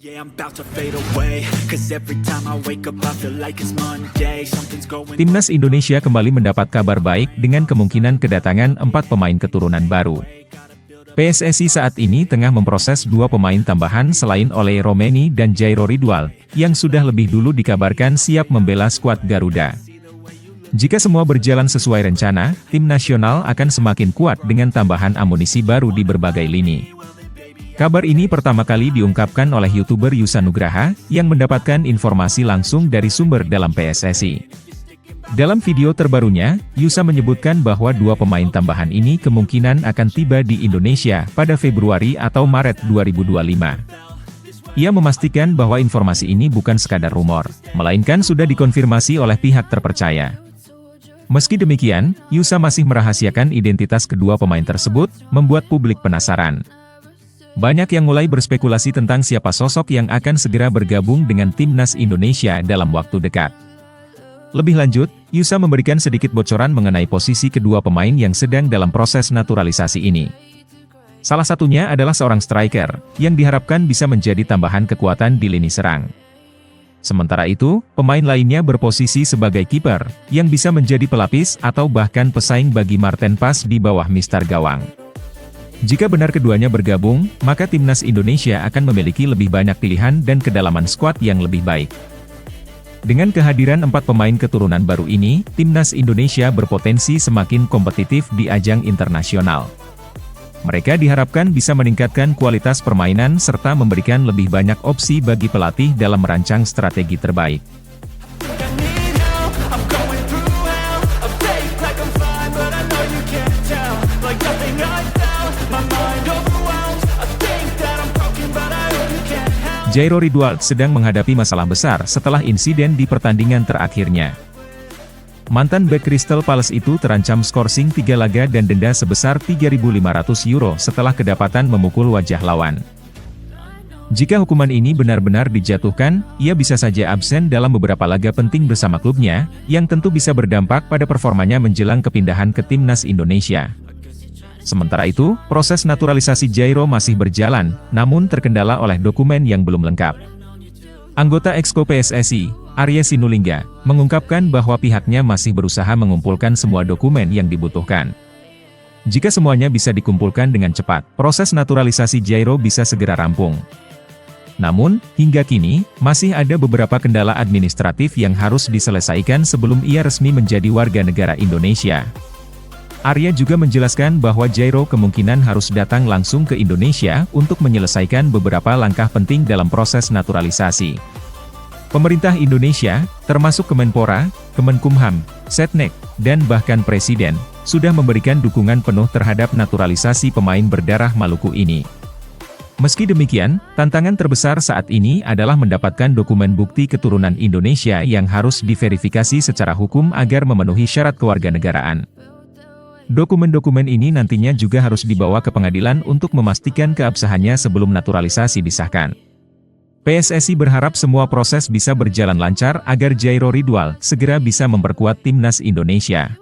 Yeah, I'm about to fade away, 'cause every time I wake up I feel like it's Monday, something's going. Timnas Indonesia kembali mendapat kabar baik dengan kemungkinan kedatangan 4 pemain keturunan baru. PSSI saat ini tengah memproses 2 pemain tambahan selain Oleh Romeni dan Jairo Ridwal, yang sudah lebih dulu dikabarkan siap membela skuad Garuda. Jika semua berjalan sesuai rencana, tim nasional akan semakin kuat dengan tambahan amunisi baru di berbagai lini. Kabar ini pertama kali diungkapkan oleh YouTuber Yusa Nugraha, yang mendapatkan informasi langsung dari sumber dalam PSSI. Dalam video terbarunya, Yusa menyebutkan bahwa 2 pemain tambahan ini kemungkinan akan tiba di Indonesia pada Februari atau Maret 2025. Ia memastikan bahwa informasi ini bukan sekadar rumor, melainkan sudah dikonfirmasi oleh pihak terpercaya. Meski demikian, Yusa masih merahasiakan identitas kedua pemain tersebut, membuat publik penasaran. Banyak yang mulai berspekulasi tentang siapa sosok yang akan segera bergabung dengan Timnas Indonesia dalam waktu dekat. Lebih lanjut, Yusa memberikan sedikit bocoran mengenai posisi kedua pemain yang sedang dalam proses naturalisasi ini. Salah satunya adalah seorang striker, yang diharapkan bisa menjadi tambahan kekuatan di lini serang. Sementara itu, pemain lainnya berposisi sebagai kiper, yang bisa menjadi pelapis atau bahkan pesaing bagi Marten Pas di bawah mistar gawang. Jika benar keduanya bergabung, maka Timnas Indonesia akan memiliki lebih banyak pilihan dan kedalaman skuad yang lebih baik. Dengan kehadiran 4 pemain keturunan baru ini, Timnas Indonesia berpotensi semakin kompetitif di ajang internasional. Mereka diharapkan bisa meningkatkan kualitas permainan serta memberikan lebih banyak opsi bagi pelatih dalam merancang strategi terbaik. Jairo Ridwal sedang menghadapi masalah besar setelah insiden di pertandingan terakhirnya. Mantan bek Crystal Palace itu terancam skorsing 3 laga dan denda sebesar €3.500 setelah kedapatan memukul wajah lawan. Jika hukuman ini benar-benar dijatuhkan, ia bisa saja absen dalam beberapa laga penting bersama klubnya, yang tentu bisa berdampak pada performanya menjelang kepindahan ke Timnas Indonesia. Sementara itu, proses naturalisasi Jairo masih berjalan, namun terkendala oleh dokumen yang belum lengkap. Anggota Exco PSSI, Arya Sinulinga, mengungkapkan bahwa pihaknya masih berusaha mengumpulkan semua dokumen yang dibutuhkan. Jika semuanya bisa dikumpulkan dengan cepat, proses naturalisasi Jairo bisa segera rampung. Namun, hingga kini, masih ada beberapa kendala administratif yang harus diselesaikan sebelum ia resmi menjadi warga negara Indonesia. Arya juga menjelaskan bahwa Jairo kemungkinan harus datang langsung ke Indonesia untuk menyelesaikan beberapa langkah penting dalam proses naturalisasi. Pemerintah Indonesia, termasuk Kemenpora, Kemenkumham, Setnek, dan bahkan Presiden, sudah memberikan dukungan penuh terhadap naturalisasi pemain berdarah Maluku ini. Meski demikian, tantangan terbesar saat ini adalah mendapatkan dokumen bukti keturunan Indonesia yang harus diverifikasi secara hukum agar memenuhi syarat kewarganegaraan. Dokumen-dokumen ini nantinya juga harus dibawa ke pengadilan untuk memastikan keabsahannya sebelum naturalisasi disahkan. PSSI berharap semua proses bisa berjalan lancar agar Jairo Ridwal segera bisa memperkuat Timnas Indonesia.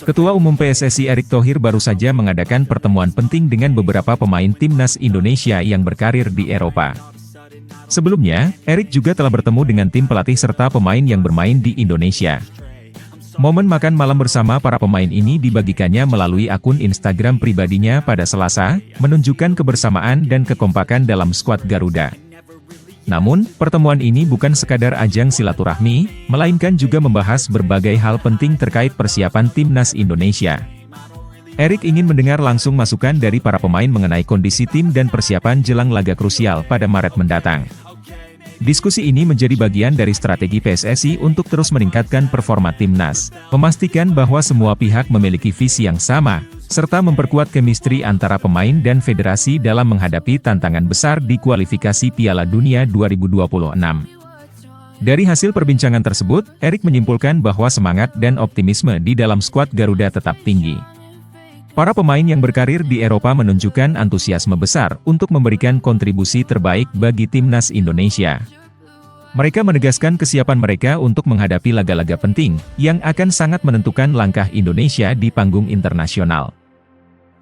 Ketua Umum PSSI Erick Thohir baru saja mengadakan pertemuan penting dengan beberapa pemain Timnas Indonesia yang berkarir di Eropa. Sebelumnya, Erick juga telah bertemu dengan tim pelatih serta pemain yang bermain di Indonesia. Momen makan malam bersama para pemain ini dibagikannya melalui akun Instagram pribadinya pada Selasa, menunjukkan kebersamaan dan kekompakan dalam skuad Garuda. Namun, pertemuan ini bukan sekadar ajang silaturahmi, melainkan juga membahas berbagai hal penting terkait persiapan Timnas Indonesia. Erick ingin mendengar langsung masukan dari para pemain mengenai kondisi tim dan persiapan jelang laga krusial pada Maret mendatang. Diskusi ini menjadi bagian dari strategi PSSI untuk terus meningkatkan performa Timnas, memastikan bahwa semua pihak memiliki visi yang sama, serta memperkuat chemistry antara pemain dan federasi dalam menghadapi tantangan besar di kualifikasi Piala Dunia 2026. Dari hasil perbincangan tersebut, Erick menyimpulkan bahwa semangat dan optimisme di dalam skuad Garuda tetap tinggi. Para pemain yang berkarir di Eropa menunjukkan antusiasme besar untuk memberikan kontribusi terbaik bagi Timnas Indonesia. Mereka menegaskan kesiapan mereka untuk menghadapi laga-laga penting, yang akan sangat menentukan langkah Indonesia di panggung internasional.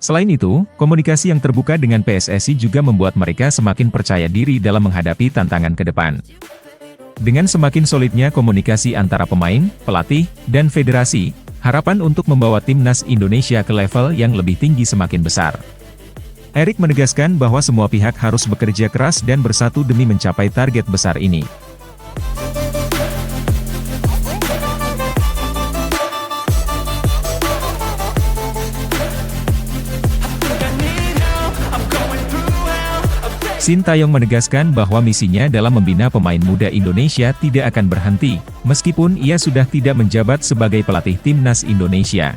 Selain itu, komunikasi yang terbuka dengan PSSI juga membuat mereka semakin percaya diri dalam menghadapi tantangan ke depan. Dengan semakin solidnya komunikasi antara pemain, pelatih, dan federasi, harapan untuk membawa timnas Indonesia ke level yang lebih tinggi semakin besar. Erik menegaskan bahwa semua pihak harus bekerja keras dan bersatu demi mencapai target besar ini. Sintayong menegaskan bahwa misinya dalam membina pemain muda Indonesia tidak akan berhenti, meskipun ia sudah tidak menjabat sebagai pelatih timnas Indonesia.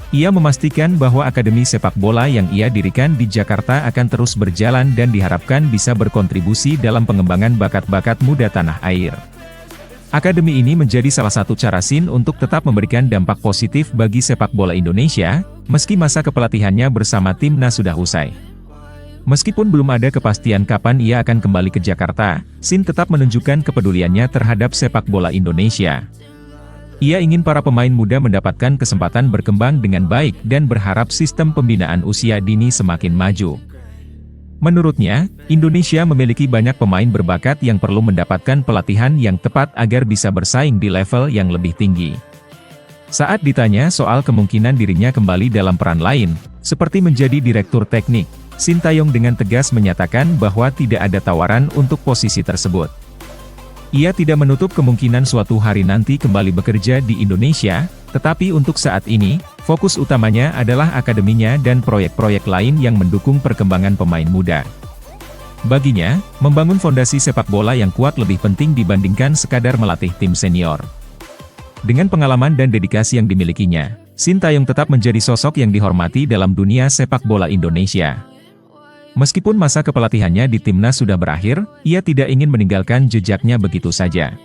Ia memastikan bahwa akademi sepak bola yang ia dirikan di Jakarta akan terus berjalan dan diharapkan bisa berkontribusi dalam pengembangan bakat-bakat muda tanah air. Akademi ini menjadi salah satu cara Sin untuk tetap memberikan dampak positif bagi sepak bola Indonesia, meski masa kepelatihannya bersama timnas sudah usai. Meskipun belum ada kepastian kapan ia akan kembali ke Jakarta, Sin tetap menunjukkan kepeduliannya terhadap sepak bola Indonesia. Ia ingin para pemain muda mendapatkan kesempatan berkembang dengan baik dan berharap sistem pembinaan usia dini semakin maju. Menurutnya, Indonesia memiliki banyak pemain berbakat yang perlu mendapatkan pelatihan yang tepat agar bisa bersaing di level yang lebih tinggi. Saat ditanya soal kemungkinan dirinya kembali dalam peran lain, seperti menjadi direktur teknik, Sintayong dengan tegas menyatakan bahwa tidak ada tawaran untuk posisi tersebut. Ia tidak menutup kemungkinan suatu hari nanti kembali bekerja di Indonesia, tetapi untuk saat ini, fokus utamanya adalah akademinya dan proyek-proyek lain yang mendukung perkembangan pemain muda. Baginya, membangun fondasi sepak bola yang kuat lebih penting dibandingkan sekadar melatih tim senior. Dengan pengalaman dan dedikasi yang dimilikinya, Sintayong tetap menjadi sosok yang dihormati dalam dunia sepak bola Indonesia. Meskipun masa kepelatihannya di timnas sudah berakhir, ia tidak ingin meninggalkan jejaknya begitu saja.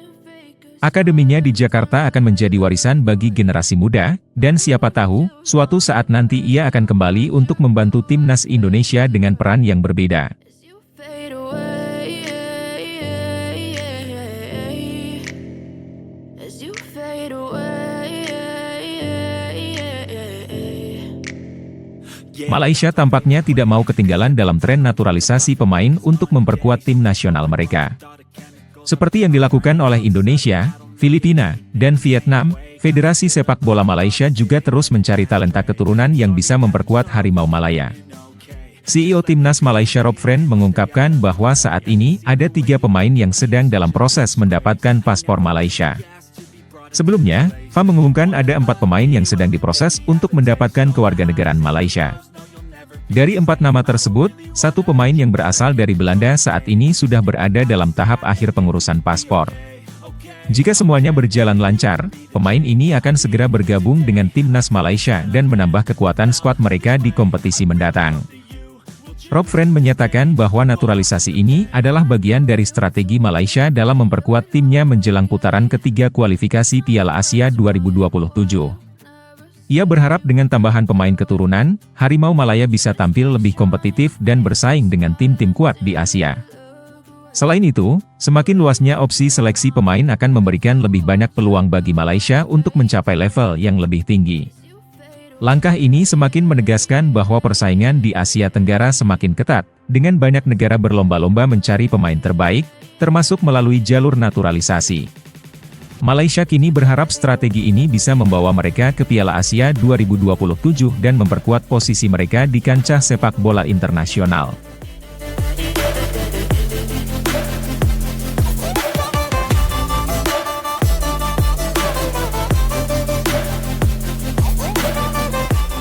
Akademinya di Jakarta akan menjadi warisan bagi generasi muda, dan siapa tahu, suatu saat nanti ia akan kembali untuk membantu timnas Indonesia dengan peran yang berbeda. Malaysia tampaknya tidak mau ketinggalan dalam tren naturalisasi pemain untuk memperkuat tim nasional mereka. Seperti yang dilakukan oleh Indonesia, Filipina, dan Vietnam, Federasi Sepak Bola Malaysia juga terus mencari talenta keturunan yang bisa memperkuat Harimau Malaya. CEO Timnas Malaysia Rob Friend mengungkapkan bahwa saat ini ada 3 pemain yang sedang dalam proses mendapatkan paspor Malaysia. Sebelumnya, FA mengumumkan ada 4 pemain yang sedang diproses untuk mendapatkan kewarganegaraan Malaysia. Dari 4 nama tersebut, 1 pemain yang berasal dari Belanda saat ini sudah berada dalam tahap akhir pengurusan paspor. Jika semuanya berjalan lancar, pemain ini akan segera bergabung dengan timnas Malaysia dan menambah kekuatan skuad mereka di kompetisi mendatang. Rob Friend menyatakan bahwa naturalisasi ini adalah bagian dari strategi Malaysia dalam memperkuat timnya menjelang putaran ketiga kualifikasi Piala Asia 2027. Ia berharap dengan tambahan pemain keturunan, Harimau Malaya bisa tampil lebih kompetitif dan bersaing dengan tim-tim kuat di Asia. Selain itu, semakin luasnya opsi seleksi pemain akan memberikan lebih banyak peluang bagi Malaysia untuk mencapai level yang lebih tinggi. Langkah ini semakin menegaskan bahwa persaingan di Asia Tenggara semakin ketat, dengan banyak negara berlomba-lomba mencari pemain terbaik, termasuk melalui jalur naturalisasi. Malaysia kini berharap strategi ini bisa membawa mereka ke Piala Asia 2027 dan memperkuat posisi mereka di kancah sepak bola internasional.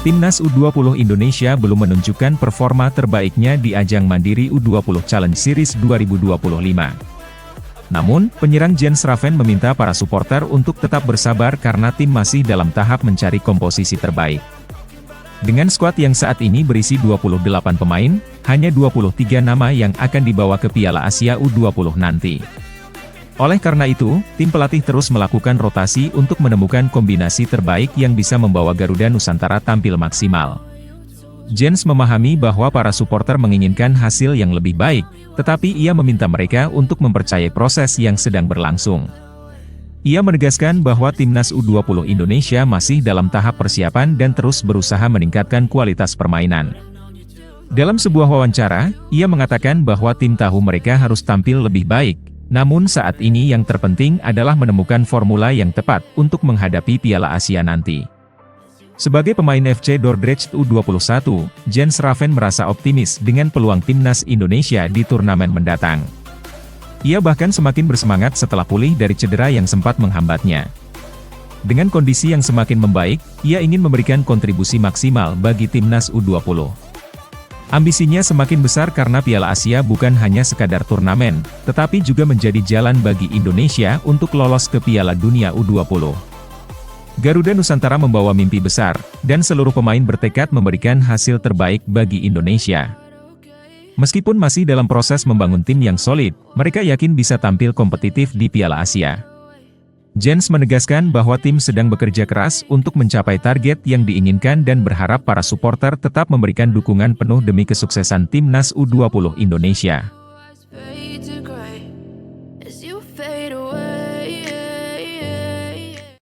Timnas U20 Indonesia belum menunjukkan performa terbaiknya di ajang Mandiri U20 Challenge Series 2025. Namun, penyerang Jens Raven meminta para supporter untuk tetap bersabar karena tim masih dalam tahap mencari komposisi terbaik. Dengan skuad yang saat ini berisi 28 pemain, hanya 23 nama yang akan dibawa ke Piala Asia U20 nanti. Oleh karena itu, tim pelatih terus melakukan rotasi untuk menemukan kombinasi terbaik yang bisa membawa Garuda Nusantara tampil maksimal. Jens memahami bahwa para supporter menginginkan hasil yang lebih baik, tetapi ia meminta mereka untuk mempercayai proses yang sedang berlangsung. Ia menegaskan bahwa timnas U20 Indonesia masih dalam tahap persiapan dan terus berusaha meningkatkan kualitas permainan. Dalam sebuah wawancara, ia mengatakan bahwa tim tahu mereka harus tampil lebih baik, namun saat ini yang terpenting adalah menemukan formula yang tepat untuk menghadapi Piala Asia nanti. Sebagai pemain FC Dordrecht U21, Jens Raven merasa optimis dengan peluang timnas Indonesia di turnamen mendatang. Ia bahkan semakin bersemangat setelah pulih dari cedera yang sempat menghambatnya. Dengan kondisi yang semakin membaik, ia ingin memberikan kontribusi maksimal bagi timnas U20. Ambisinya semakin besar karena Piala Asia bukan hanya sekadar turnamen, tetapi juga menjadi jalan bagi Indonesia untuk lolos ke Piala Dunia U20. Garuda Nusantara membawa mimpi besar, dan seluruh pemain bertekad memberikan hasil terbaik bagi Indonesia. Meskipun masih dalam proses membangun tim yang solid, mereka yakin bisa tampil kompetitif di Piala Asia. Jens menegaskan bahwa tim sedang bekerja keras untuk mencapai target yang diinginkan dan berharap para supporter tetap memberikan dukungan penuh demi kesuksesan timnas U20 Indonesia.